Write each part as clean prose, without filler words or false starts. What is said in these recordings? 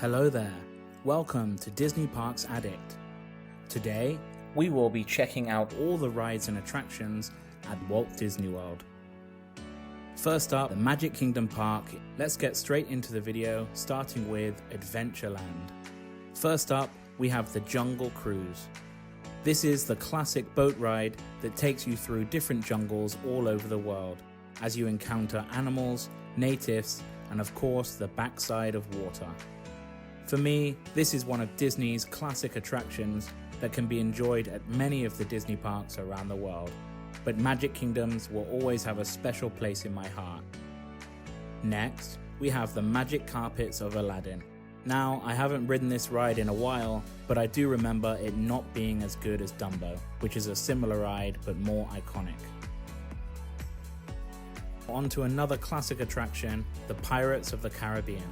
Hello there, welcome to Disney Parks Addict. Today, we will be checking out all the rides and attractions at Walt Disney World. First up, the Magic Kingdom Park. Let's get straight into the video, starting with Adventureland. First up, we have the Jungle Cruise. This is the classic boat ride that takes you through different jungles all over the world, as you encounter animals, natives, and of course the backside of water. For me, this is one of Disney's classic attractions that can be enjoyed at many of the Disney parks around the world, but Magic Kingdoms will always have a special place in my heart. Next, we have the Magic Carpets of Aladdin. Now, I haven't ridden this ride in a while, but I do remember it not being as good as Dumbo, which is a similar ride but more iconic. On to another classic attraction, the Pirates of the Caribbean.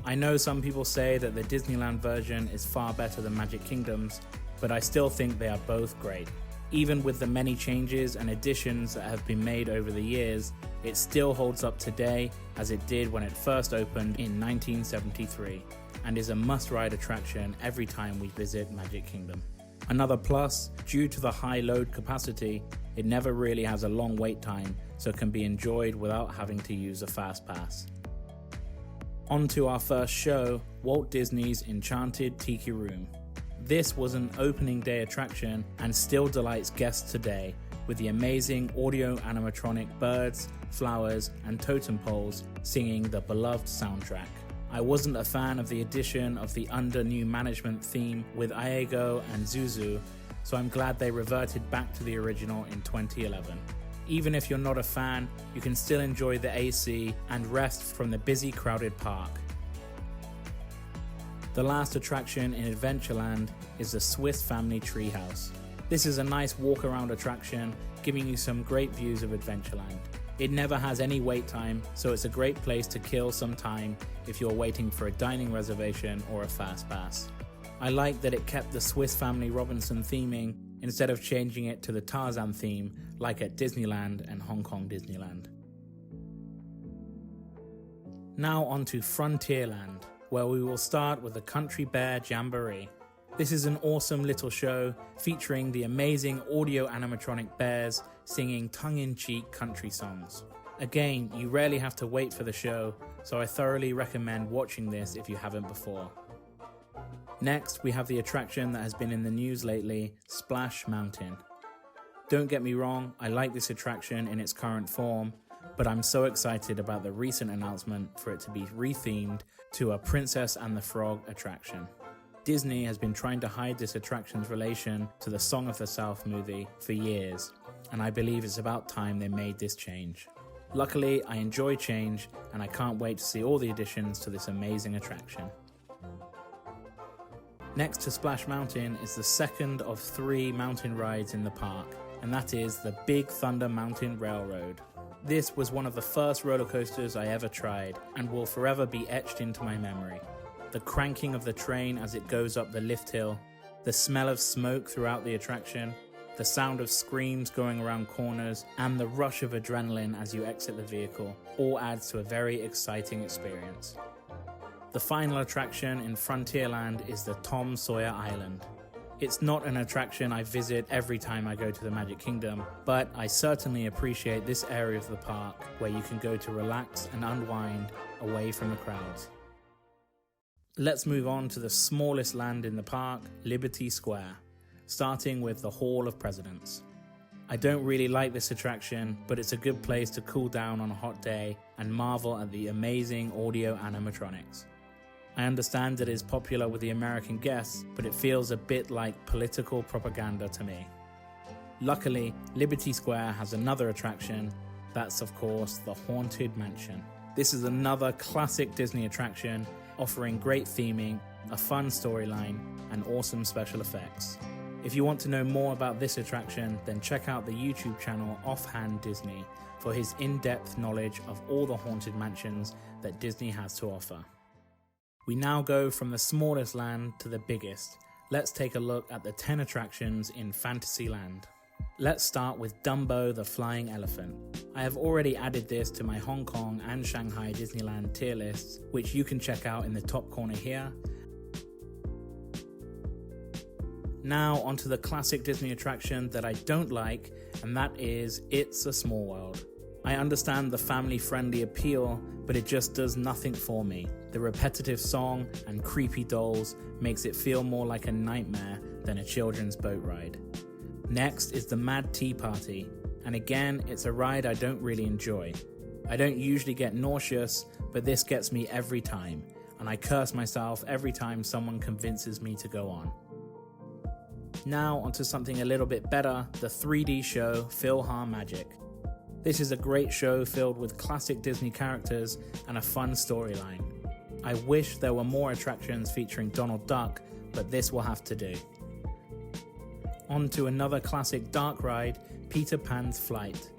I know some people say that the Disneyland version is far better than Magic Kingdom's, but I still think they are both great. Even with the many changes and additions that have been made over the years, it still holds up today as it did when it first opened in 1973, and is a must-ride attraction every time we visit Magic Kingdom. Another plus, due to the high load capacity, it never really has a long wait time, so it can be enjoyed without having to use a fast pass. On to our first show, Walt Disney's Enchanted Tiki Room. This was an opening day attraction and still delights guests today with the amazing audio animatronic birds, flowers, and totem poles singing the beloved soundtrack. I wasn't a fan of the addition of the under new management theme with Iago and Zuzu, so I'm glad they reverted back to the original in 2011. Even if you're not a fan, you can still enjoy the AC and rest from the busy, crowded park. The last attraction in Adventureland is the Swiss Family Treehouse. This is a nice walk-around attraction, giving you some great views of Adventureland. It never has any wait time, so it's a great place to kill some time if you're waiting for a dining reservation or a fast pass. I like that it kept the Swiss Family Robinson theming instead of changing it to the Tarzan theme like at Disneyland and Hong Kong Disneyland. Now on to Frontierland, where we will start with the Country Bear Jamboree. This is an awesome little show featuring the amazing audio animatronic bears singing tongue-in-cheek country songs. Again, you rarely have to wait for the show, so I thoroughly recommend watching this if you haven't before. Next, we have the attraction that has been in the news lately, Splash Mountain. Don't get me wrong, I like this attraction in its current form, but I'm so excited about the recent announcement for it to be rethemed to a Princess and the Frog attraction. Disney has been trying to hide this attraction's relation to the Song of the South movie for years, and I believe it's about time they made this change. Luckily, I enjoy change, and I can't wait to see all the additions to this amazing attraction. Next to Splash Mountain is the second of 3 mountain rides in the park, and that is the Big Thunder Mountain Railroad. This was one of the first roller coasters I ever tried and will forever be etched into my memory. The cranking of the train as it goes up the lift hill, the smell of smoke throughout the attraction, the sound of screams going around corners, and the rush of adrenaline as you exit the vehicle all adds to a very exciting experience. The final attraction in Frontierland is the Tom Sawyer Island. It's not an attraction I visit every time I go to the Magic Kingdom, but I certainly appreciate this area of the park where you can go to relax and unwind away from the crowds. Let's move on to the smallest land in the park, Liberty Square, starting with the Hall of Presidents. I don't really like this attraction, but it's a good place to cool down on a hot day and marvel at the amazing audio animatronics. I understand that it is popular with the American guests, but it feels a bit like political propaganda to me. Luckily, Liberty Square has another attraction, that's of course the Haunted Mansion. This is another classic Disney attraction, offering great theming, a fun storyline, and awesome special effects. If you want to know more about this attraction, then check out the YouTube channel Offhand Disney for his in-depth knowledge of all the haunted mansions that Disney has to offer. We now go from the smallest land to the biggest. Let's take a look at the 10 attractions in Fantasyland. Let's start with Dumbo the Flying Elephant. I have already added this to my Hong Kong and Shanghai Disneyland tier lists, which you can check out in the top corner here. Now onto the classic Disney attraction that I don't like, and that is It's a Small World. I understand the family-friendly appeal, but it just does nothing for me. The repetitive song and creepy dolls makes it feel more like a nightmare than a children's boat ride. Next is the Mad Tea Party, and again, it's a ride I don't really enjoy. I don't usually get nauseous, but this gets me every time, and I curse myself every time someone convinces me to go on. Now onto something a little bit better, the 3D show PhilharMagic. This is a great show filled with classic Disney characters and a fun storyline. I wish there were more attractions featuring Donald Duck, but this will have to do. On to another classic dark ride, Peter Pan's Flight.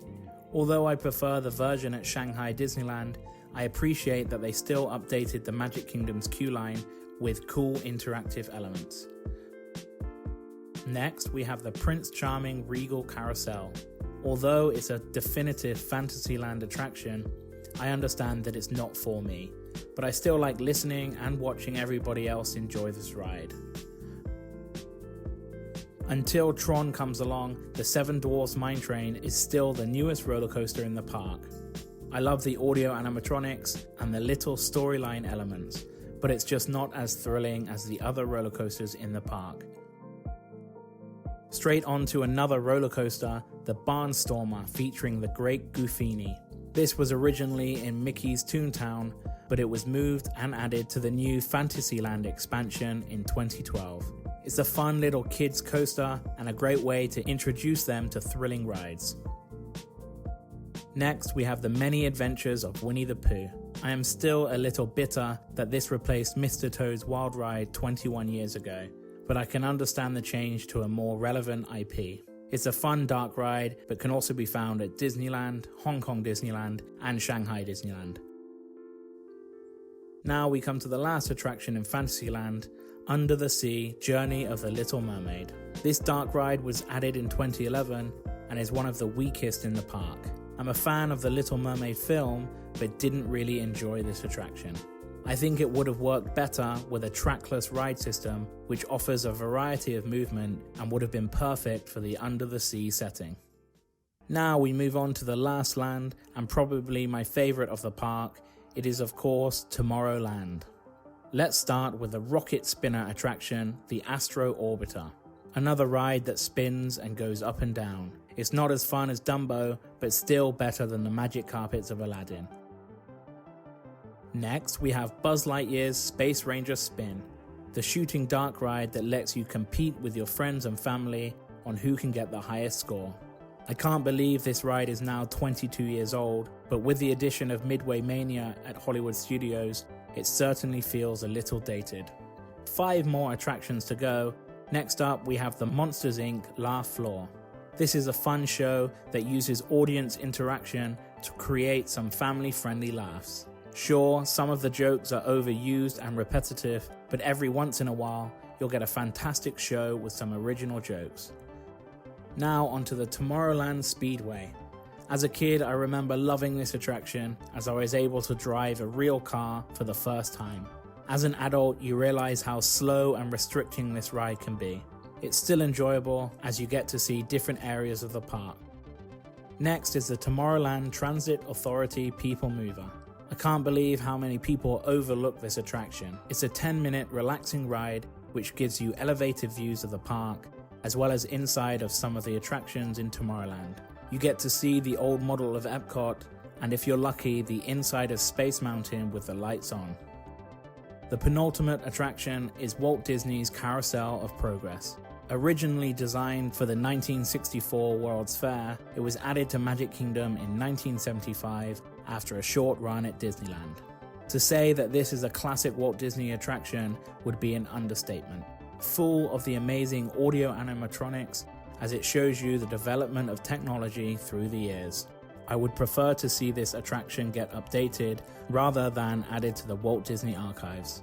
Although I prefer the version at Shanghai Disneyland, I appreciate that they still updated the Magic Kingdom's queue line with cool interactive elements. Next, we have the Prince Charming Regal Carousel. Although it's a definitive Fantasyland attraction, I understand that it's not for me, but I still like listening and watching everybody else enjoy this ride. Until Tron comes along, the Seven Dwarfs Mine Train is still the newest roller coaster in the park. I love the audio animatronics and the little storyline elements, but it's just not as thrilling as the other roller coasters in the park. Straight on to another roller coaster, the Barnstormer featuring the Great Goofini. This was originally in Mickey's Toontown, but it was moved and added to the new Fantasyland expansion in 2012. It's a fun little kids coaster and a great way to introduce them to thrilling rides. Next, we have the Many Adventures of Winnie the Pooh. I am still a little bitter that this replaced Mr. Toad's Wild Ride 21 years ago, but I can understand the change to a more relevant IP. It's a fun dark ride, but can also be found at Disneyland, Hong Kong Disneyland, and Shanghai Disneyland. Now we come to the last attraction in Fantasyland, Under the Sea Journey of the Little Mermaid. This dark ride was added in 2011 and is one of the weakest in the park. I'm a fan of the Little Mermaid film, but didn't really enjoy this attraction. I think it would have worked better with a trackless ride system, which offers a variety of movement and would have been perfect for the under the sea setting. Now we move on to the last land, and probably my favorite of the park. It is of course Tomorrowland. Let's start with the rocket spinner attraction, the Astro Orbiter. Another ride that spins and goes up and down. It's not as fun as Dumbo, but still better than the magic carpets of Aladdin. Next, we have Buzz Lightyear's Space Ranger Spin, the shooting dark ride that lets you compete with your friends and family on who can get the highest score. I can't believe this ride is now 22 years old, but with the addition of Midway Mania at Hollywood Studios, it certainly feels a little dated. 5 more attractions to go. Next up, we have the Monsters Inc. Laugh Floor. This is a fun show that uses audience interaction to create some family-friendly laughs. Sure, some of the jokes are overused and repetitive, but every once in a while, you'll get a fantastic show with some original jokes. Now onto the Tomorrowland Speedway. As a kid, I remember loving this attraction as I was able to drive a real car for the first time. As an adult, you realize how slow and restricting this ride can be. It's still enjoyable as you get to see different areas of the park. Next is the Tomorrowland Transit Authority People Mover. I can't believe how many people overlook this attraction. It's a 10-minute relaxing ride which gives you elevated views of the park, as well as inside of some of the attractions in Tomorrowland. You get to see the old model of Epcot, and if you're lucky, the inside of Space Mountain with the lights on. The penultimate attraction is Walt Disney's Carousel of Progress. Originally designed for the 1964 World's Fair, it was added to Magic Kingdom in 1975 after a short run at Disneyland. To say that this is a classic Walt Disney attraction would be an understatement. Full of the amazing audio animatronics, as it shows you the development of technology through the years. I would prefer to see this attraction get updated rather than added to the Walt Disney archives.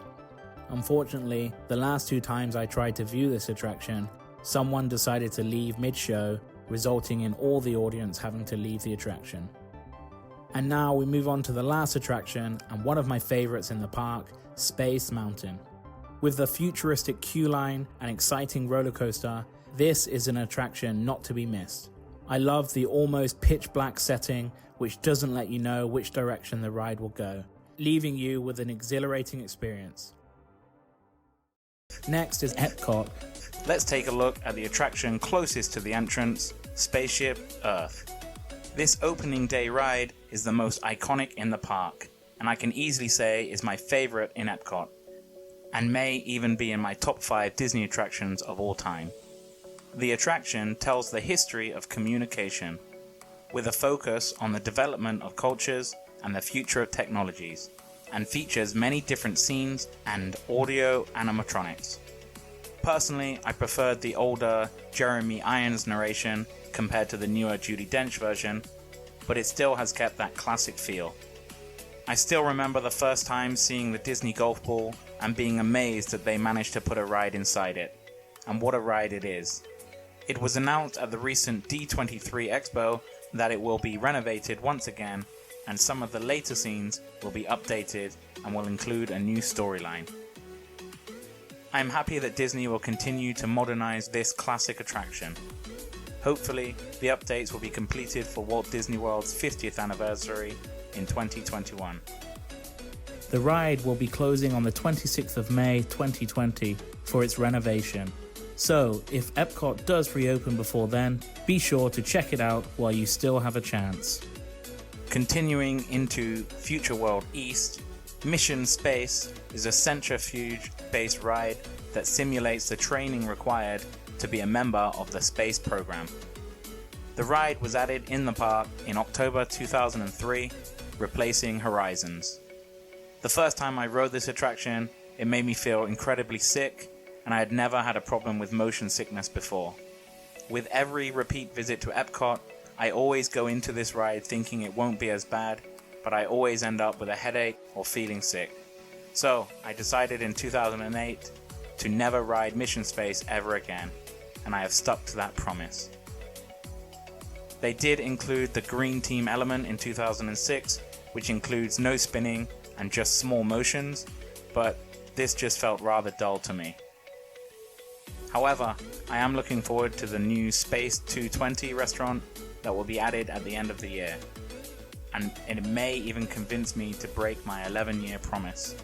Unfortunately, the last 2 times I tried to view this attraction, someone decided to leave mid-show, resulting in all the audience having to leave the attraction. And now we move on to the last attraction and one of my favorites in the park, Space Mountain. With the futuristic queue line and exciting roller coaster, this is an attraction not to be missed. I love the almost pitch black setting, which doesn't let you know which direction the ride will go, leaving you with an exhilarating experience. Next is Epcot. Let's take a look at the attraction closest to the entrance, Spaceship Earth. This opening day ride is the most iconic in the park, and I can easily say is my favorite in Epcot, and may even be in my top 5 Disney attractions of all time. The attraction tells the history of communication, with a focus on the development of cultures and the future of technologies, and features many different scenes and audio animatronics. Personally, I preferred the older Jeremy Irons narration compared to the newer Judi Dench version, but it still has kept that classic feel. I still remember the first time seeing the Disney golf ball and being amazed that they managed to put a ride inside it, and what a ride it is. It was announced at the recent D23 Expo that it will be renovated once again, and some of the later scenes will be updated and will include a new storyline. I am happy that Disney will continue to modernize this classic attraction. Hopefully, the updates will be completed for Walt Disney World's 50th anniversary in 2021. The ride will be closing on the 26th of May 2020 for its renovation. So, if Epcot does reopen before then, be sure to check it out while you still have a chance. Continuing into Future World East, Mission Space is a centrifuge-based ride that simulates the training required to be a member of the space program. The ride was added in the park in October 2003, replacing Horizons. The first time I rode this attraction, it made me feel incredibly sick, and I had never had a problem with motion sickness before. With every repeat visit to Epcot, I always go into this ride thinking it won't be as bad, but I always end up with a headache or feeling sick. So I decided in 2008 to never ride Mission Space ever again, and I have stuck to that promise. They did include the green team element in 2006, which includes no spinning and just small motions, but this just felt rather dull to me. However, I am looking forward to the new Space 220 restaurant that will be added at the end of the year, and it may even convince me to break my 11-year promise.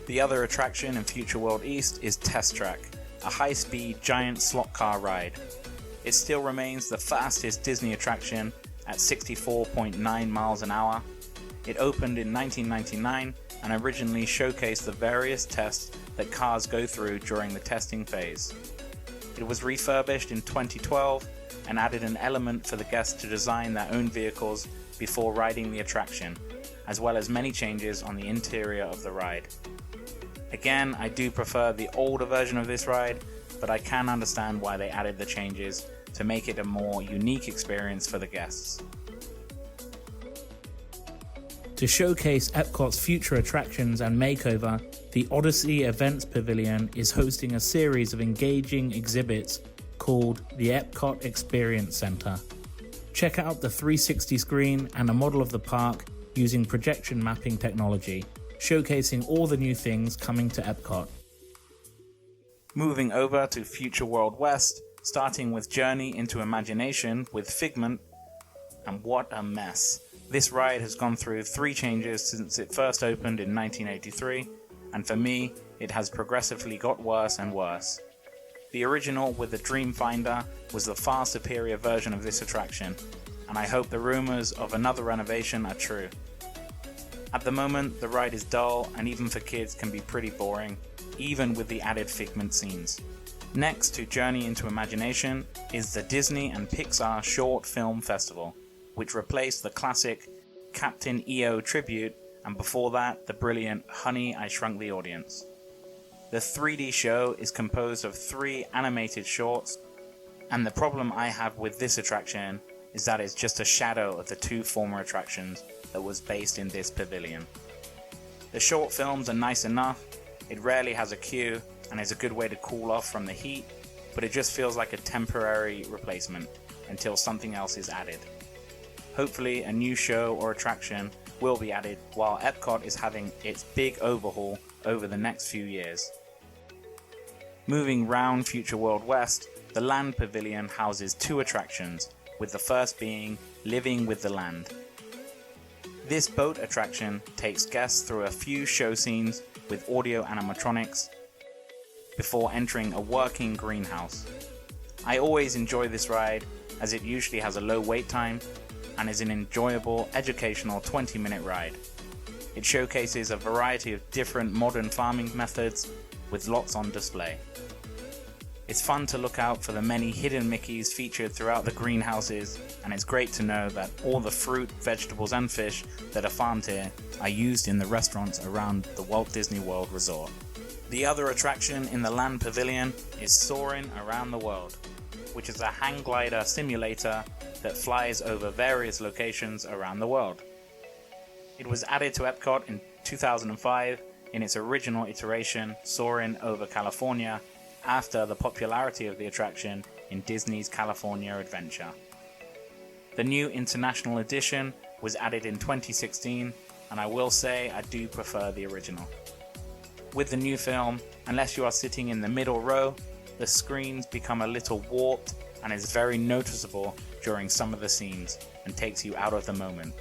The other attraction in Future World East is Test Track, a high-speed giant slot car ride. It still remains the fastest Disney attraction at 64.9 miles an hour. It opened in 1999 and originally showcased the various tests that cars go through during the testing phase. It was refurbished in 2012 and added an element for the guests to design their own vehicles before riding the attraction, as well as many changes on the interior of the ride. Again, I do prefer the older version of this ride, but I can understand why they added the changes to make it a more unique experience for the guests. To showcase Epcot's future attractions and makeover, the Odyssey Events Pavilion is hosting a series of engaging exhibits called the Epcot Experience Center. Check out the 360 screen and a model of the park using projection mapping technology, showcasing all the new things coming to Epcot. Moving over to Future World West, starting with Journey into Imagination with Figment, and what a mess. This ride has gone through 3 changes since it first opened in 1983, and for me, it has progressively got worse and worse. The original with the Dreamfinder was the far superior version of this attraction, and I hope the rumors of another renovation are true. At the moment, the ride is dull and even for kids can be pretty boring, even with the added Figment scenes. Next to Journey into Imagination is the Disney and Pixar Short Film Festival, which replaced the classic Captain EO tribute, and before that, the brilliant Honey, I Shrunk the Audience. The 3D show is composed of 3 animated shorts, and the problem I have with this attraction is that it's just a shadow of the 2 former attractions that was based in this pavilion. The short films are nice enough, it rarely has a queue, and is a good way to cool off from the heat, but it just feels like a temporary replacement until something else is added. Hopefully a new show or attraction will be added while Epcot is having its big overhaul over the next few years. Moving round Future World West, the Land Pavilion houses 2 attractions, with the first being Living with the Land. This boat attraction takes guests through a few show scenes with audio animatronics before entering a working greenhouse. I always enjoy this ride as it usually has a low wait time and is an enjoyable, educational 20-minute ride. It showcases a variety of different modern farming methods with lots on display. It's fun to look out for the many hidden Mickeys featured throughout the greenhouses, and it's great to know that all the fruit, vegetables and fish that are farmed here are used in the restaurants around the Walt Disney World Resort. The other attraction in the Land Pavilion is Soarin' Around the World, which is a hang glider simulator that flies over various locations around the world. It was added to Epcot in 2005 in its original iteration, Soarin' over California, after the popularity of the attraction in Disney's California Adventure. The new international edition was added in 2016, and I will say I do prefer the original. With the new film, unless you are sitting in the middle row, the screens become a little warped and is very noticeable during some of the scenes and takes you out of the moment.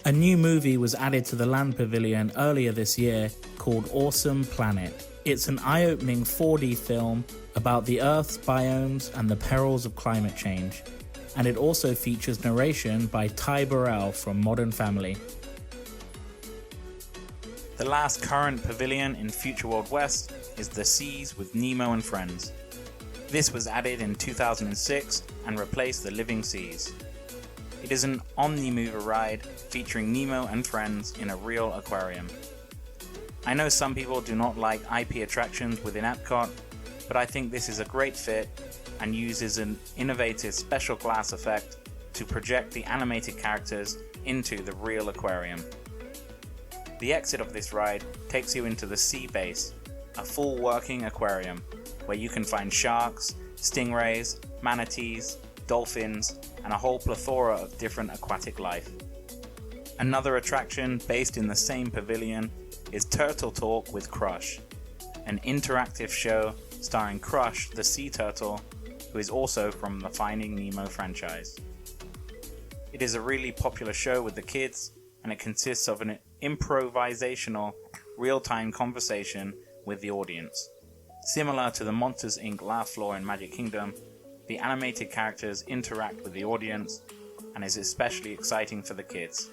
A new movie was added to the Land Pavilion earlier this year called Awesome Planet. It's an eye-opening 4D film about the Earth's biomes and the perils of climate change, and it also features narration by Ty Burrell from Modern Family. The last current pavilion in Future World West is The Seas with Nemo and Friends. This was added in 2006 and replaced the Living Seas. It is an omni-mover ride featuring Nemo and friends in a real aquarium. I know some people do not like IP attractions within Epcot, but I think this is a great fit and uses an innovative special glass effect to project the animated characters into the real aquarium. The exit of this ride takes you into the sea base, a full working aquarium where you can find sharks, stingrays, manatees, dolphins, and a whole plethora of different aquatic life. Another attraction based in the same pavilion is Turtle Talk with Crush, an interactive show starring Crush the sea turtle, who is also from the Finding Nemo franchise. It is a really popular show with the kids, and it consists of an improvisational, real-time conversation with the audience. Similar to the Monsters Inc. laugh floor in Magic Kingdom, the animated characters interact with the audience and is especially exciting for the kids.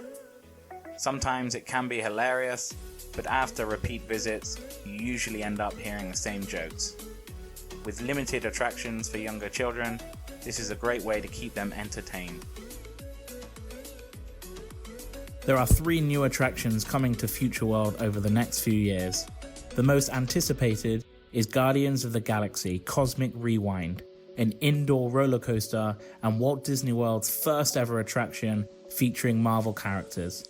Sometimes it can be hilarious, but after repeat visits, you usually end up hearing the same jokes. With limited attractions for younger children, this is a great way to keep them entertained. There are 3 new attractions coming to Future World over the next few years. The most anticipated is Guardians of the Galaxy Cosmic Rewind, an indoor roller coaster and Walt Disney World's first ever attraction featuring Marvel characters.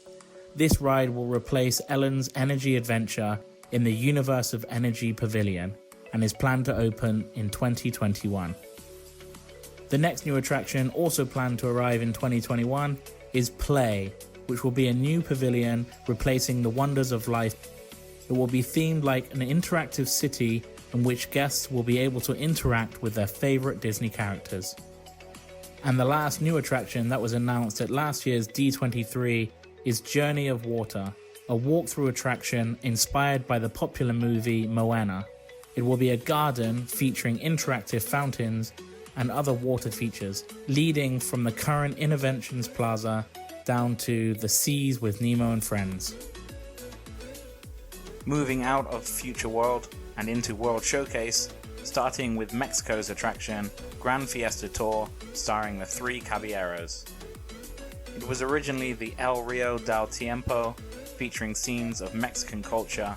This ride will replace Ellen's Energy Adventure in the Universe of Energy Pavilion and is planned to open in 2021. The next new attraction, also planned to arrive in 2021, is Play, which will be a new pavilion replacing the Wonders of Life. It will be themed like an interactive city in which guests will be able to interact with their favorite Disney characters. And the last new attraction that was announced at last year's D23 is Journey of Water, a walkthrough attraction inspired by the popular movie Moana. It will be a garden featuring interactive fountains and other water features, leading from the current Innoventions Plaza down to the Seas with Nemo and Friends. Moving out of Future World and into World Showcase, starting with Mexico's attraction, Gran Fiesta Tour, starring the 3 Caballeros. It was originally the El Rio del Tiempo, featuring scenes of Mexican culture,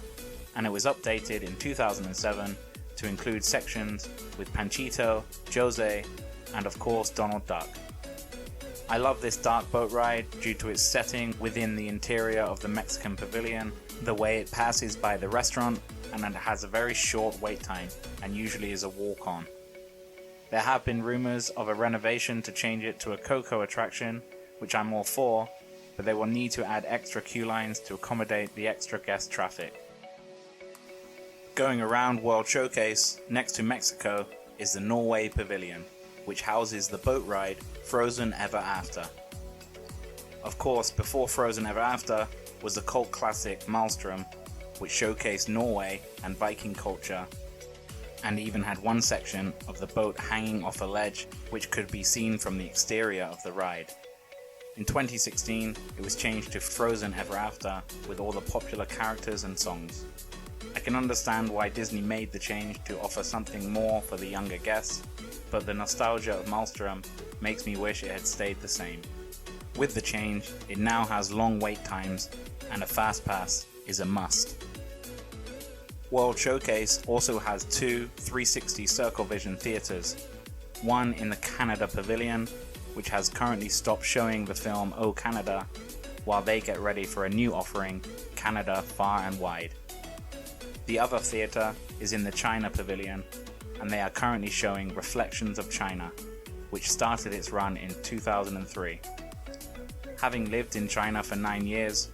and it was updated in 2007 to include sections with Panchito, Jose, and of course Donald Duck. I love this dark boat ride due to its setting within the interior of the Mexican pavilion, the way it passes by the restaurant, and it has a very short wait time and usually is a walk-on. There have been rumors of a renovation to change it to a Coco attraction, which I'm all for, but they will need to add extra queue lines to accommodate the extra guest traffic. Going around World Showcase, next to Mexico, is the Norway Pavilion, which houses the boat ride Frozen Ever After. Of course, before Frozen Ever After was the cult classic Maelstrom, which showcased Norway and Viking culture, and even had one section of the boat hanging off a ledge which could be seen from the exterior of the ride. In 2016, it was changed to Frozen Ever After with all the popular characters and songs. I can understand why Disney made the change to offer something more for the younger guests, but the nostalgia of Maelstrom makes me wish it had stayed the same. With the change, it now has long wait times, and a fast pass is a must. World Showcase also has two 360 Circle Vision theaters, one in the Canada Pavilion, which has currently stopped showing the film Oh Canada, while they get ready for a new offering, Canada Far and Wide. The other theater is in the China Pavilion, and they are currently showing Reflections of China, which started its run in 2003. Having lived in China for 9 years,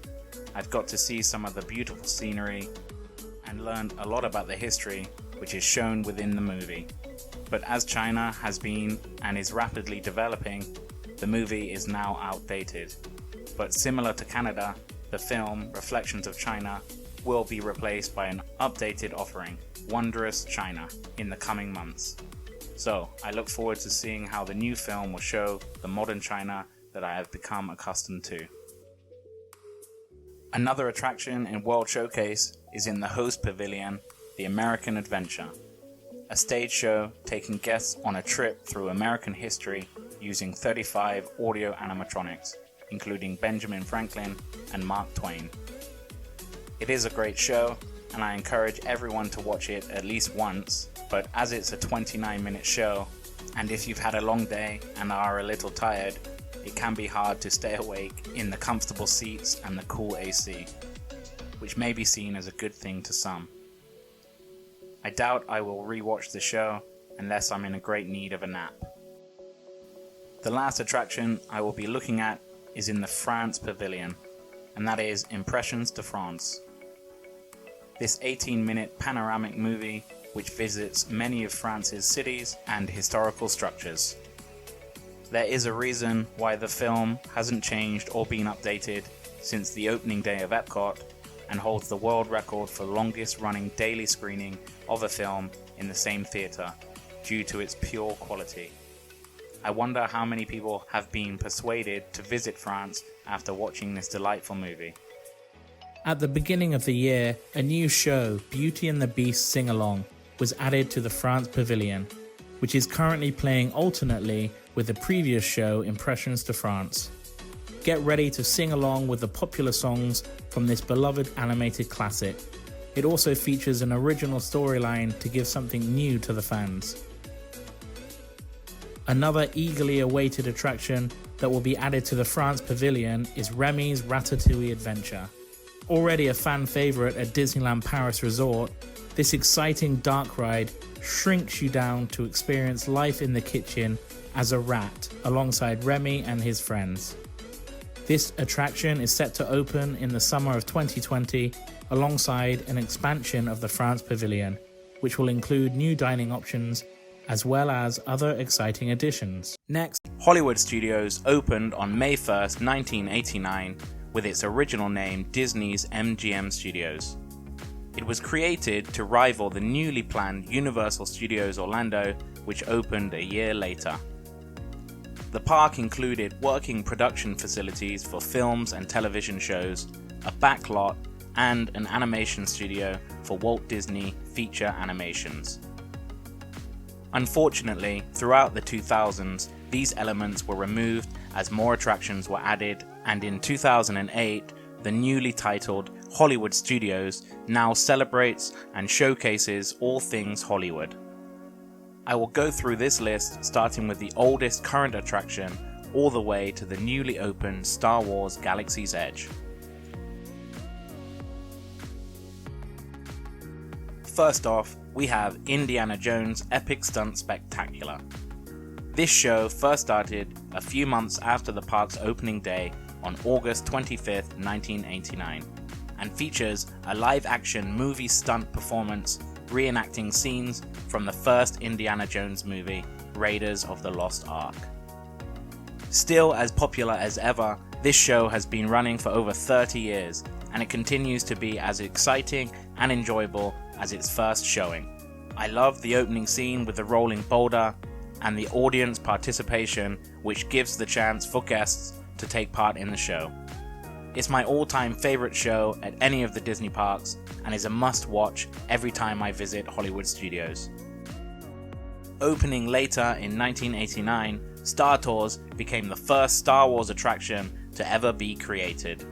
I've got to see some of the beautiful scenery and learned a lot about the history which is shown within the movie. But as China has been and is rapidly developing, the movie is now outdated. But similar to Canada, the film Reflections of China will be replaced by an updated offering, Wondrous China, in the coming months. So I look forward to seeing how the new film will show the modern China that I have become accustomed to. Another attraction in World Showcase is in the host pavilion, the American Adventure, a stage show taking guests on a trip through American history using 35 audio animatronics, including Benjamin Franklin and Mark Twain. It is a great show, and I encourage everyone to watch it at least once, but as it's a 29-minute show, and if you've had a long day and are a little tired, it can be hard to stay awake in the comfortable seats and the cool AC, which may be seen as a good thing to some. I doubt I will rewatch the show unless I'm in a great need of a nap. The last attraction I will be looking at is in the France Pavilion, and that is Impressions de France. This 18-minute panoramic movie which visits many of France's cities and historical structures. There is a reason why the film hasn't changed or been updated since the opening day of Epcot, and holds the world record for longest running daily screening of a film in the same theater due to its pure quality. I wonder how many people have been persuaded to visit France after watching this delightful movie. At the beginning of the year, a new show, Beauty and the Beast Sing-Along, was added to the France Pavilion, which is currently playing alternately with the previous show, Impressions de France. Get ready to sing along with the popular songs from this beloved animated classic. It also features an original storyline to give something new to the fans. Another eagerly awaited attraction that will be added to the France Pavilion is Remy's Ratatouille Adventure. Already a fan favourite at Disneyland Paris Resort, this exciting dark ride shrinks you down to experience life in the kitchen as a rat alongside Remy and his friends. This attraction is set to open in the summer of 2020 alongside an expansion of the France Pavilion, which will include new dining options as well as other exciting additions. Next, Hollywood Studios opened on May 1st, 1989 with its original name Disney's MGM Studios. It was created to rival the newly planned Universal Studios Orlando, which opened a year later. The park included working production facilities for films and television shows, a backlot, and an animation studio for Walt Disney feature animations. Unfortunately, throughout the 2000s, these elements were removed as more attractions were added, and in 2008, the newly titled Hollywood Studios now celebrates and showcases all things Hollywood. I will go through this list starting with the oldest current attraction all the way to the newly opened Star Wars Galaxy's Edge. First off, we have Indiana Jones Epic Stunt Spectacular. This show first started a few months after the park's opening day on August 25th, 1989, and features a live-action movie stunt performance reenacting scenes from the first Indiana Jones movie, Raiders of the Lost Ark. Still as popular as ever, this show has been running for over 30 years, and it continues to be as exciting and enjoyable as its first showing. I love the opening scene with the rolling boulder and the audience participation, which gives the chance for guests to take part in the show. It's my all-time favorite show at any of the Disney parks and is a must-watch every time I visit Hollywood Studios. Opening later in 1989, Star Tours became the first Star Wars attraction to ever be created.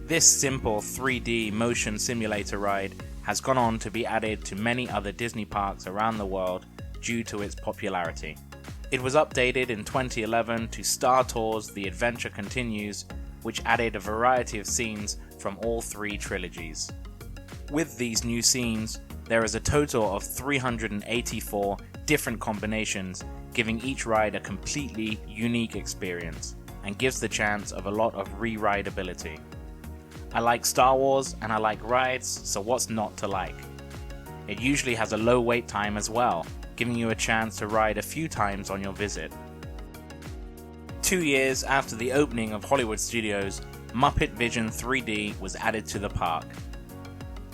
This simple 3D motion simulator ride has gone on to be added to many other Disney parks around the world due to its popularity. It was updated in 2011 to Star Tours The Adventure Continues, which added a variety of scenes from all three trilogies. With these new scenes, there is a total of 384 different combinations, giving each ride a completely unique experience, and gives the chance of a lot of re-rideability. I like Star Wars and I like rides, so what's not to like? It usually has a low wait time as well, giving you a chance to ride a few times on your visit. 2 years after the opening of Hollywood Studios, Muppet Vision 3D was added to the park.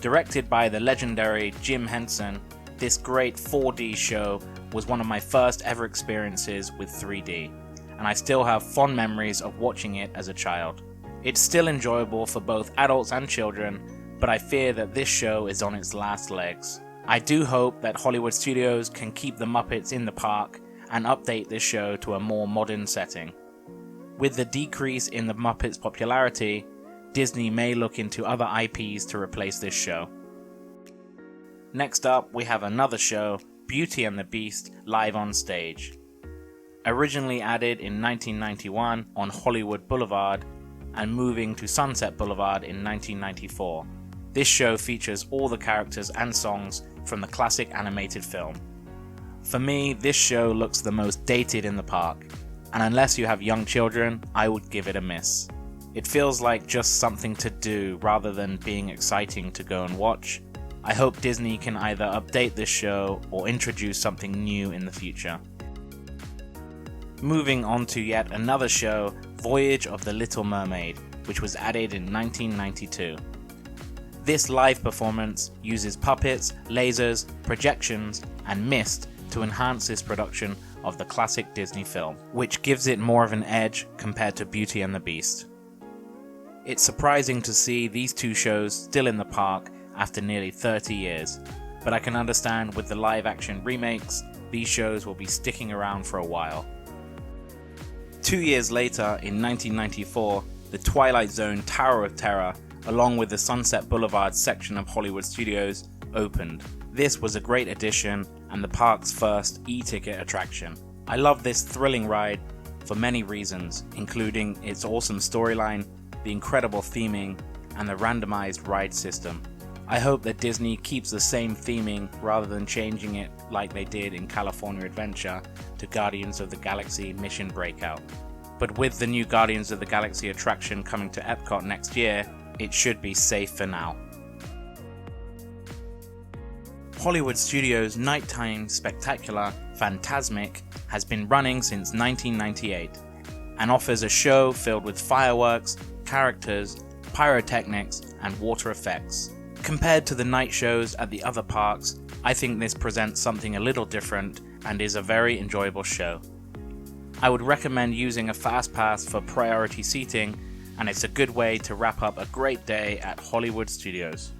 Directed by the legendary Jim Henson, this great 4D show was one of my first ever experiences with 3D, and I still have fond memories of watching it as a child. It's still enjoyable for both adults and children, but I fear that this show is on its last legs. I do hope that Hollywood Studios can keep the Muppets in the park and update this show to a more modern setting. With the decrease in the Muppets' popularity, Disney may look into other IPs to replace this show. Next up, we have another show, Beauty and the Beast, live on stage. Originally added in 1991 on Hollywood Boulevard and moving to Sunset Boulevard in 1994. This show features all the characters and songs from the classic animated film. For me, this show looks the most dated in the park, and unless you have young children, I would give it a miss. It feels like just something to do rather than being exciting to go and watch. I hope Disney can either update this show or introduce something new in the future. Moving on to yet another show, Voyage of the Little Mermaid, which was added in 1992. This live performance uses puppets, lasers, projections, and mist to enhance this production of the classic Disney film, which gives it more of an edge compared to Beauty and the Beast. It's surprising to see these two shows still in the park after nearly 30 years, but I can understand with the live action remakes, these shows will be sticking around for a while. 2 years later, in 1994, the Twilight Zone Tower of Terror, along with the Sunset Boulevard section of Hollywood Studios, opened. This was a great addition and the park's first e-ticket attraction. I love this thrilling ride for many reasons, including its awesome storyline, the incredible theming, and the randomized ride system. I hope that Disney keeps the same theming rather than changing it like they did in California Adventure to Guardians of the Galaxy Mission Breakout. But with the new Guardians of the Galaxy attraction coming to Epcot next year, it should be safe for now. Hollywood Studios' nighttime spectacular Fantasmic has been running since 1998 and offers a show filled with fireworks, characters, pyrotechnics, and water effects. Compared to the night shows at the other parks, I think this presents something a little different and is a very enjoyable show. I would recommend using a fast pass for priority seating, and it's a good way to wrap up a great day at Hollywood Studios.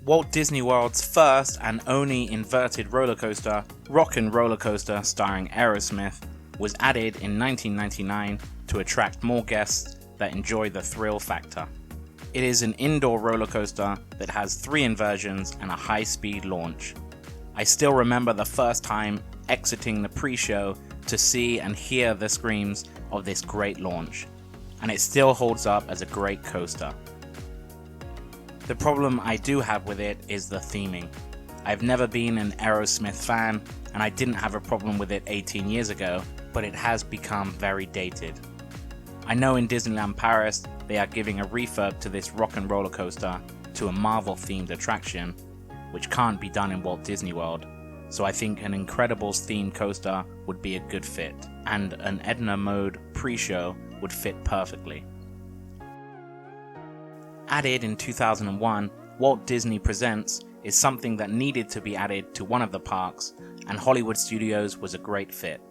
Walt Disney World's first and only inverted roller coaster, Rockin' Roller Coaster starring Aerosmith, was added in 1999 to attract more guests that enjoy the thrill factor. It is an indoor roller coaster that has 3 inversions and a high-speed launch. I still remember the first time exiting the pre-show to see and hear the screams of this great launch, and it still holds up as a great coaster. The problem I do have with it is the theming. I've never been an Aerosmith fan, and I didn't have a problem with it 18 years ago, but it has become very dated. I know in Disneyland Paris they are giving a refurb to this rock and roller coaster to a Marvel themed attraction, which can't be done in Walt Disney World, so I think an Incredibles themed coaster would be a good fit, and an Edna mode pre-show would fit perfectly. Added in 2001, Walt Disney Presents is something that needed to be added to one of the parks, and Hollywood Studios was a great fit.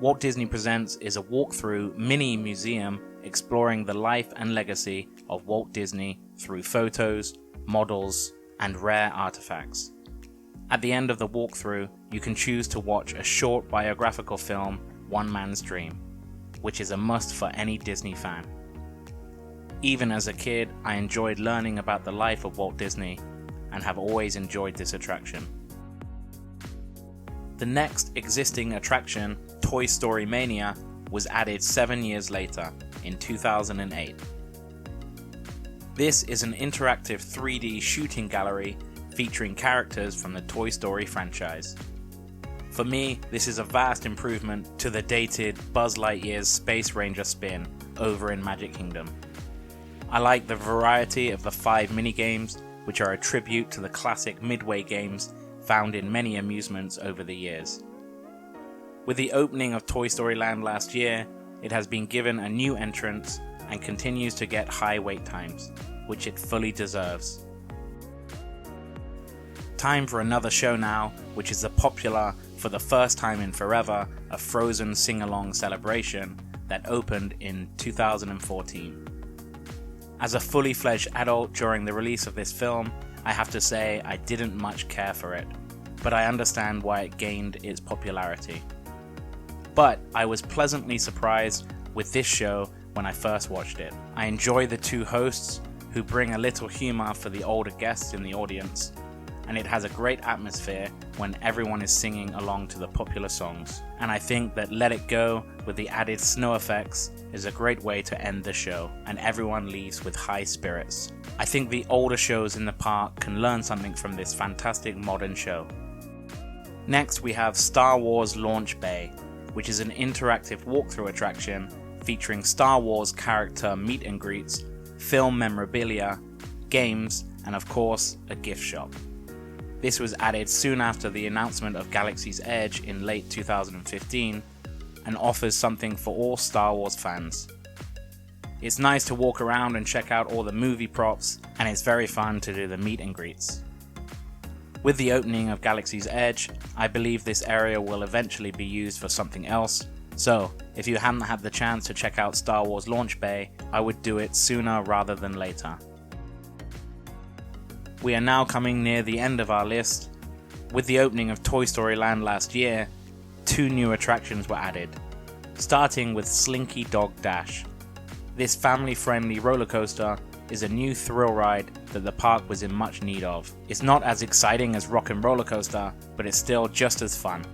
Walt Disney Presents is a walkthrough mini museum exploring the life and legacy of Walt Disney through photos, models, and rare artifacts. At the end of the walkthrough, you can choose to watch a short biographical film, One Man's Dream, which is a must for any Disney fan. Even as a kid, I enjoyed learning about the life of Walt Disney and have always enjoyed this attraction. The next existing attraction, Toy Story Mania, was added 7 years later, in 2008. This is an interactive 3D shooting gallery featuring characters from the Toy Story franchise. For me, this is a vast improvement to the dated Buzz Lightyear's Space Ranger spin over in Magic Kingdom. I like the variety of the 5 minigames, which are a tribute to the classic Midway games found in many amusements over the years. With the opening of Toy Story Land last year, it has been given a new entrance and continues to get high wait times, which it fully deserves. Time for another show now, which is the popular, for the first time in forever, a Frozen sing-along celebration that opened in 2014. As a fully fledged adult during the release of this film, I have to say I didn't much care for it, but I understand why it gained its popularity. But I was pleasantly surprised with this show when I first watched it. I enjoy the two hosts who bring a little humor for the older guests in the audience, and it has a great atmosphere when everyone is singing along to the popular songs. And I think that Let It Go with the added snow effects is a great way to end the show, and everyone leaves with high spirits. I think the older shows in the park can learn something from this fantastic modern show. Next we have Star Wars Launch Bay, which is an interactive walkthrough attraction featuring Star Wars character meet and greets, film memorabilia, games, and of course, a gift shop. This was added soon after the announcement of Galaxy's Edge in late 2015 and offers something for all Star Wars fans. It's nice to walk around and check out all the movie props, and it's very fun to do the meet and greets. With the opening of Galaxy's Edge, I believe this area will eventually be used for something else, so if you haven't had the chance to check out Star Wars Launch Bay, I would do it sooner rather than later. We are now coming near the end of our list. With the opening of Toy Story Land last year, 2 new attractions were added, starting with Slinky Dog Dash. This family-friendly roller coaster is a new thrill ride that the park was in much need of. It's not as exciting as Rock 'n' Roller Coaster, but it's still just as fun.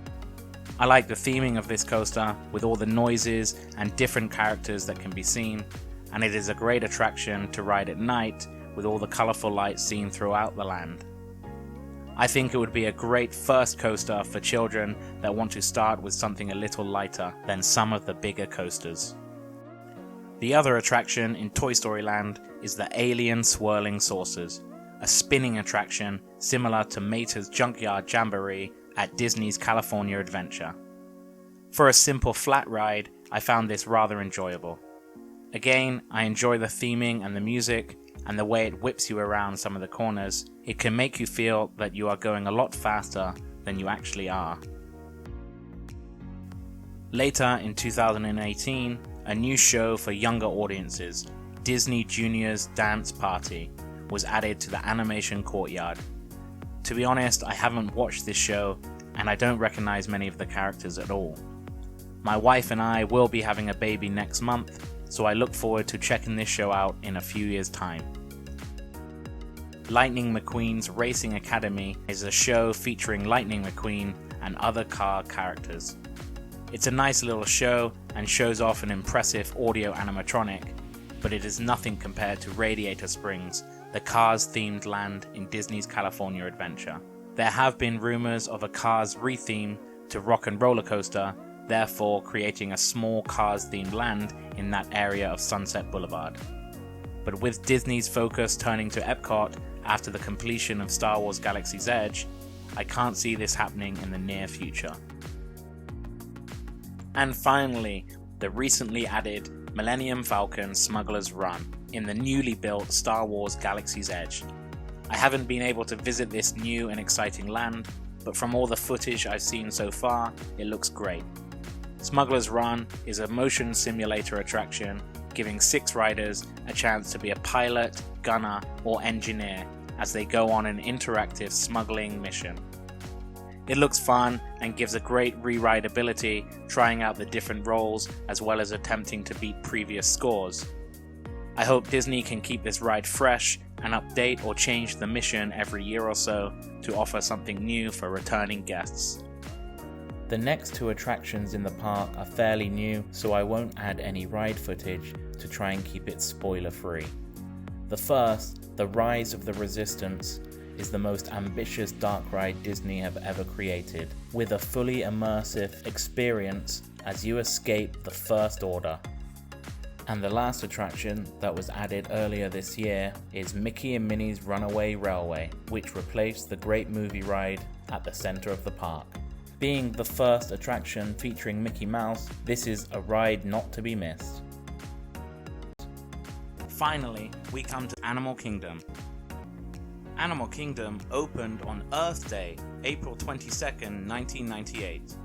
I like the theming of this coaster with all the noises and different characters that can be seen, and it is a great attraction to ride at night with all the colourful lights seen throughout the land. I think it would be a great first coaster for children that want to start with something a little lighter than some of the bigger coasters. The other attraction in Toy Story Land is the Alien Swirling Saucers, a spinning attraction similar to Mater's Junkyard Jamboree at Disney's California Adventure. For a simple flat ride, I found this rather enjoyable. Again, I enjoy the theming and the music, and the way it whips you around some of the corners. It can make you feel that you are going a lot faster than you actually are. Later in 2018, a new show for younger audiences, Disney Junior's Dance Party, was added to the animation courtyard. To be honest, I haven't watched this show, and I don't recognize many of the characters at all. My wife and I will be having a baby next month, so I look forward to checking this show out in a few years' time. Lightning McQueen's Racing Academy is a show featuring Lightning McQueen and other car characters. It's a nice little show and shows off an impressive audio animatronic, but it is nothing compared to Radiator Springs, the Cars-themed land in Disney's California Adventure. There have been rumors of a Cars retheme to Rock and Roller Coaster, therefore creating a small Cars-themed land in that area of Sunset Boulevard. But with Disney's focus turning to Epcot after the completion of Star Wars Galaxy's Edge, I can't see this happening in the near future. And finally, the recently added Millennium Falcon Smuggler's Run in the newly built Star Wars Galaxy's Edge. I haven't been able to visit this new and exciting land, but from all the footage I've seen so far, it looks great. Smuggler's Run is a motion simulator attraction giving 6 riders a chance to be a pilot, gunner, or engineer as they go on an interactive smuggling mission. It looks fun and gives a great re-rideability, trying out the different roles as well as attempting to beat previous scores. I hope Disney can keep this ride fresh and update or change the mission every year or so to offer something new for returning guests. The next 2 attractions in the park are fairly new, so I won't add any ride footage to try and keep it spoiler free. The first, the Rise of the Resistance, is the most ambitious dark ride Disney have ever created, with a fully immersive experience as you escape the First Order. And the last attraction that was added earlier this year is Mickey and Minnie's Runaway Railway, which replaced the Great Movie Ride at the center of the park. Being the first attraction featuring Mickey Mouse, this is a ride not to be missed. Finally, we come to Animal Kingdom. Animal Kingdom opened on Earth Day, April 22nd, 1998.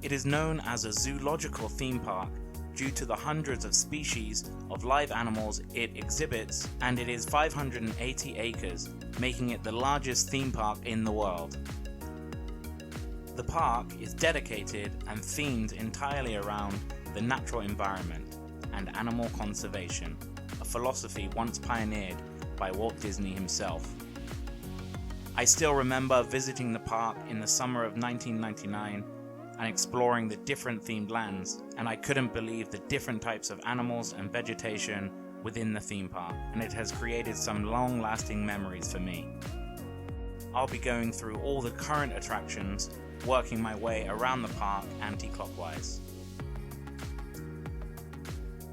It is known as a zoological theme park due to the hundreds of species of live animals it exhibits, and it is 580 acres, making it the largest theme park in the world. The park is dedicated and themed entirely around the natural environment and animal conservation, a philosophy once pioneered by Walt Disney himself. I still remember visiting the park in the summer of 1999 and exploring the different themed lands, and I couldn't believe the different types of animals and vegetation within the theme park, and it has created some long-lasting memories for me. I'll be going through all the current attractions, working my way around the park anti-clockwise.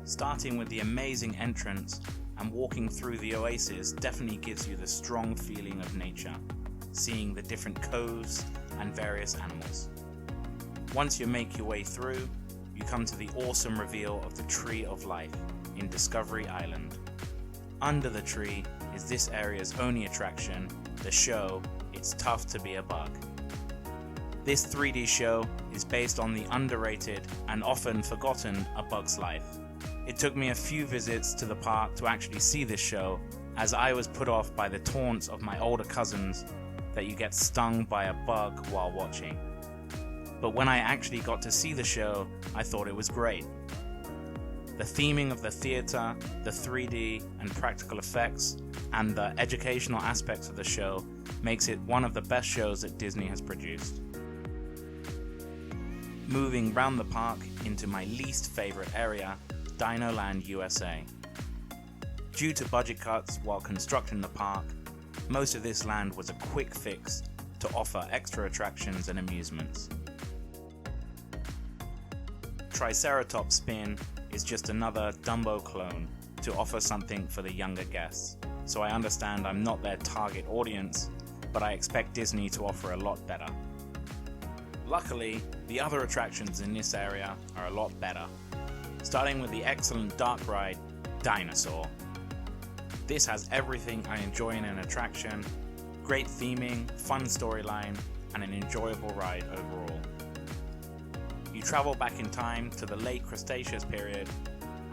Starting with the amazing entrance and walking through the oasis definitely gives you the strong feeling of nature, seeing the different coves and various animals. Once you make your way through, you come to the awesome reveal of the Tree of Life in Discovery Island. Under the tree is this area's only attraction, the show It's Tough to Be a Bug. This 3D show is based on the underrated and often forgotten A Bug's Life. It took me a few visits to the park to actually see this show, as I was put off by the taunts of my older cousins that you get stung by a bug while watching. But when I actually got to see the show, I thought it was great. The theming of the theater, the 3D and practical effects, and the educational aspects of the show makes it one of the best shows that Disney has produced. Moving round the park into my least favorite area, Dinoland USA. Due to budget cuts while constructing the park, most of this land was a quick fix to offer extra attractions and amusements. Triceratops Spin is just another Dumbo clone to offer something for the younger guests, so I understand I'm not their target audience, but I expect Disney to offer a lot better. Luckily, the other attractions in this area are a lot better, starting with the excellent dark ride, Dinosaur. This has everything I enjoy in an attraction, great theming, fun storyline, and an enjoyable ride overall. You travel back in time to the late Cretaceous period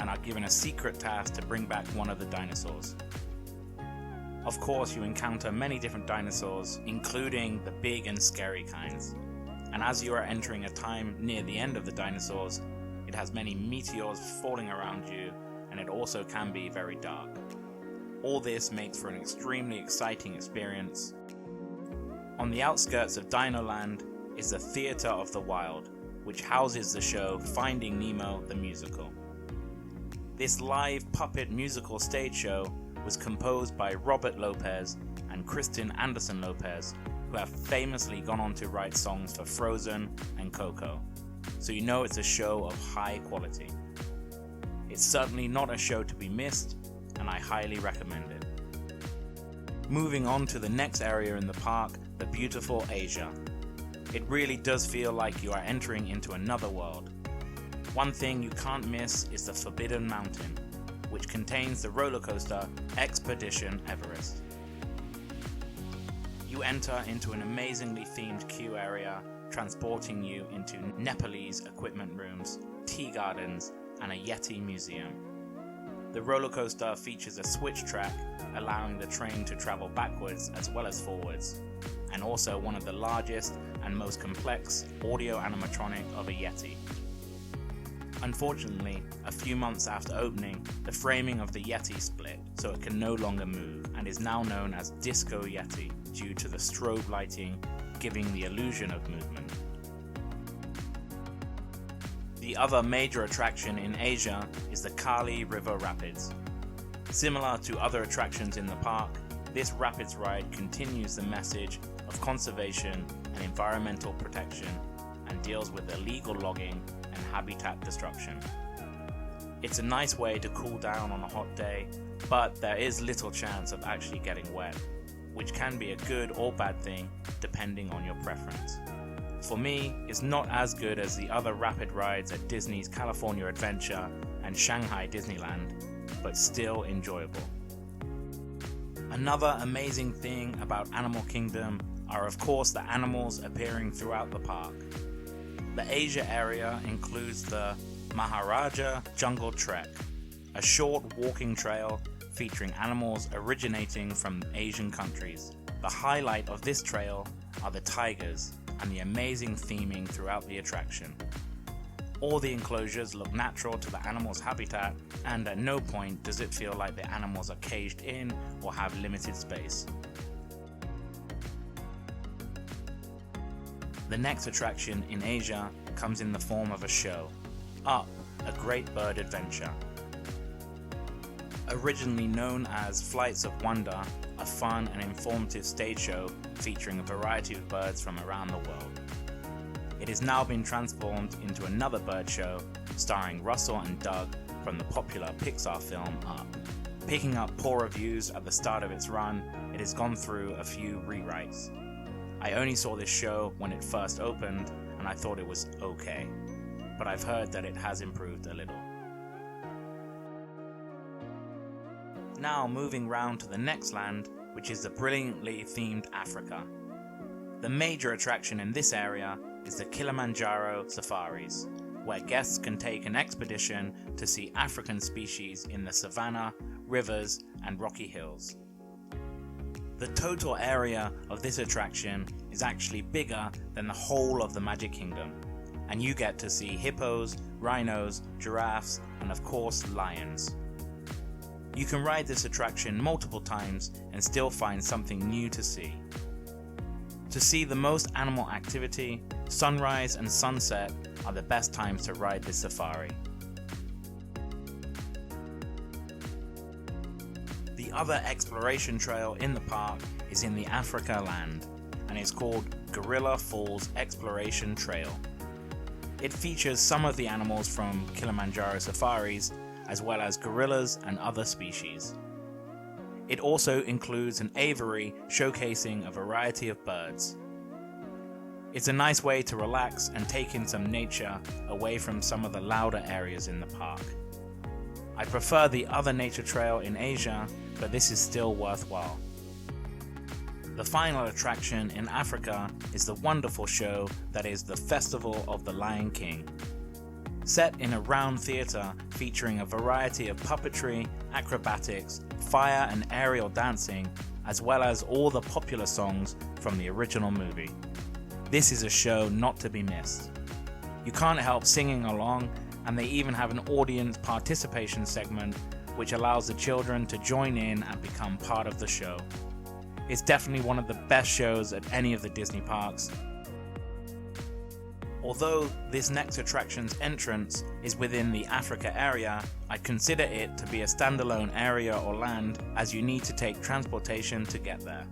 and are given a secret task to bring back one of the dinosaurs. Of course, you encounter many different dinosaurs, including the big and scary kinds. And as you are entering a time near the end of the dinosaurs, it has many meteors falling around you, and it also can be very dark. All this makes for an extremely exciting experience. On the outskirts of Dinoland is the Theater of the Wild, which houses the show Finding Nemo the Musical. This live puppet musical stage show was composed by Robert Lopez and Kristen Anderson Lopez, who have famously gone on to write songs for Frozen and Coco, so you know it's a show of high quality. It's certainly not a show to be missed, and I highly recommend it. Moving on to the next area in the park, the beautiful Asia. It really does feel like you are entering into another world. One thing you can't miss is the Forbidden Mountain, which contains the roller coaster Expedition Everest. You enter into an amazingly themed queue area, transporting you into Nepalese equipment rooms, tea gardens, and a Yeti museum. The roller coaster features a switch track, allowing the train to travel backwards as well as forwards, and also one of the largest and most complex audio animatronic of a Yeti. Unfortunately, a few months after opening, the framing of the Yeti split, so it can no longer move, and is now known as Disco Yeti due to the strobe lighting giving the illusion of movement. The other major attraction in Asia is the Kali River Rapids. Similar to other attractions in the park, this rapids ride continues the message of conservation and environmental protection and deals with illegal logging and habitat destruction. It's a nice way to cool down on a hot day, but there is little chance of actually getting wet, which can be a good or bad thing depending on your preference. For me, it's not as good as the other rapid rides at Disney's California Adventure and Shanghai Disneyland, but still enjoyable. Another amazing thing about Animal Kingdom are of course the animals appearing throughout the park. The Asia area includes the Maharaja Jungle Trek, a short walking trail featuring animals originating from Asian countries. The highlight of this trail are the tigers and the amazing theming throughout the attraction. All the enclosures look natural to the animal's habitat, and at no point does it feel like the animals are caged in or have limited space. The next attraction in Asia comes in the form of a show, Up, a Great Bird Adventure. Originally known as Flights of Wonder, a fun and informative stage show featuring a variety of birds from around the world. It has now been transformed into another bird show starring Russell and Doug from the popular Pixar film Up. Picking up poor reviews at the start of its run, it has gone through a few rewrites. I only saw this show when it first opened and I thought it was okay, but I've heard that it has improved a little. Now moving round to the next land, which is the brilliantly themed Africa. The major attraction in this area is the Kilimanjaro Safaris, where guests can take an expedition to see African species in the savanna, rivers, and rocky hills. The total area of this attraction is actually bigger than the whole of the Magic Kingdom, and you get to see hippos, rhinos, giraffes, and of course lions. You can ride this attraction multiple times and still find something new to see. To see the most animal activity, sunrise and sunset are the best times to ride this safari. The other exploration trail in the park is in the Africa land, and it's called Gorilla Falls Exploration Trail. It features some of the animals from Kilimanjaro Safaris, as well as gorillas and other species. It also includes an aviary showcasing a variety of birds. It's a nice way to relax and take in some nature away from some of the louder areas in the park. I prefer the other nature trail in Asia, but this is still worthwhile. The final attraction in Africa is the wonderful show that is the Festival of the Lion King. Set in a round theatre featuring a variety of puppetry, acrobatics, fire and aerial dancing, as well as all the popular songs from the original movie. This is a show not to be missed. You can't help singing along, and they even have an audience participation segment which allows the children to join in and become part of the show. It's definitely one of the best shows at any of the Disney parks. Although this next attraction's entrance is within the Africa area, I consider it to be a standalone area or land, as you need to take transportation to get there.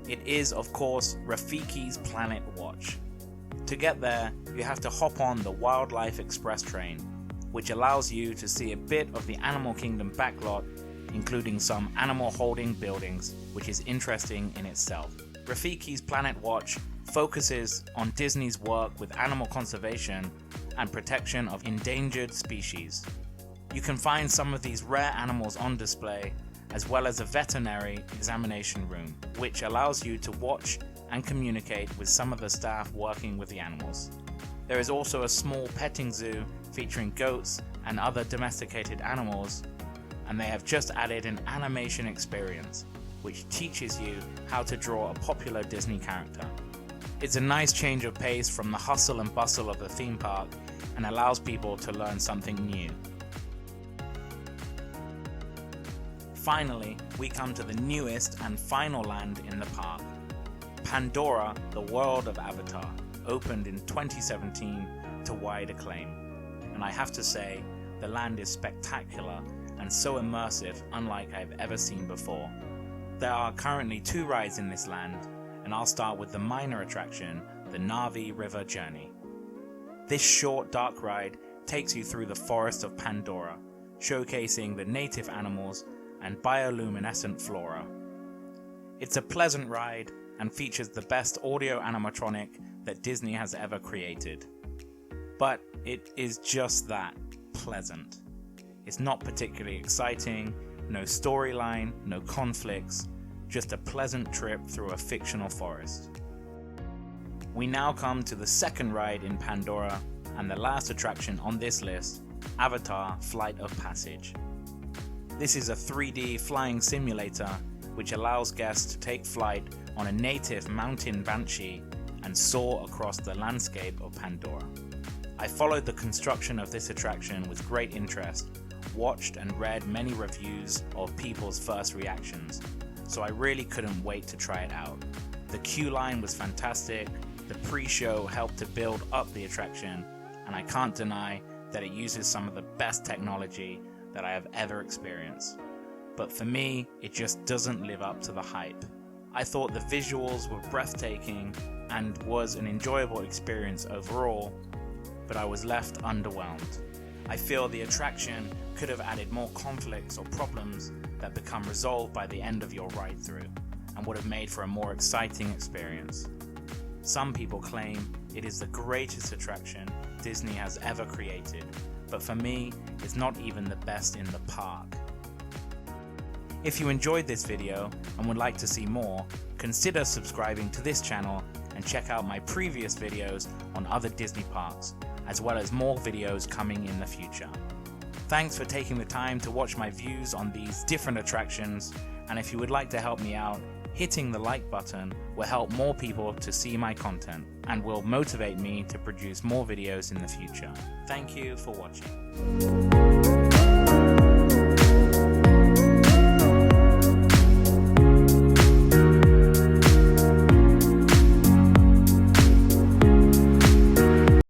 It is, of course, Rafiki's Planet Watch. To get there, you have to hop on the Wildlife Express train, which allows you to see a bit of the Animal Kingdom backlot, including some animal holding buildings, which is interesting in itself. Rafiki's Planet Watch focuses on Disney's work with animal conservation and protection of endangered species. You can find some of these rare animals on display, as well as a veterinary examination room, which allows you to watch and communicate with some of the staff working with the animals. There is also a small petting zoo featuring goats and other domesticated animals, and they have just added an animation experience, which teaches you how to draw a popular Disney character. It's a nice change of pace from the hustle and bustle of the theme park and allows people to learn something new. Finally, we come to the newest and final land in the park. Pandora, the World of Avatar, opened in 2017 to wide acclaim. And I have to say, the land is spectacular and so immersive, unlike I've ever seen before. There are currently 2 rides in this land, and I'll start with the minor attraction, the Na'vi River Journey. This short, dark ride takes you through the forest of Pandora, showcasing the native animals and bioluminescent flora. It's a pleasant ride and features the best audio animatronic that Disney has ever created. But it is just that, pleasant. It's not particularly exciting, no storyline, no conflicts, just a pleasant trip through a fictional forest. We now come to the second ride in Pandora and the last attraction on this list, Avatar Flight of Passage. This is a 3D flying simulator which allows guests to take flight on a native mountain banshee and soar across the landscape of Pandora. I followed the construction of this attraction with great interest, watched and read many reviews of people's first reactions, so I really couldn't wait to try it out. The queue line was fantastic, the pre-show helped to build up the attraction, and I can't deny that it uses some of the best technology that I have ever experienced. But for me, it just doesn't live up to the hype. I thought the visuals were breathtaking and was an enjoyable experience overall, but I was left underwhelmed. I feel the attraction could have added more conflicts or problems that become resolved by the end of your ride through, and would have made for a more exciting experience. Some people claim it is the greatest attraction Disney has ever created, but for me, it's not even the best in the park. If you enjoyed this video and would like to see more, consider subscribing to this channel and check out my previous videos on other Disney parks, as well as more videos coming in the future. Thanks for taking the time to watch my views on these different attractions, and if you would like to help me out, hitting the like button will help more people to see my content and will motivate me to produce more videos in the future. Thank you for watching.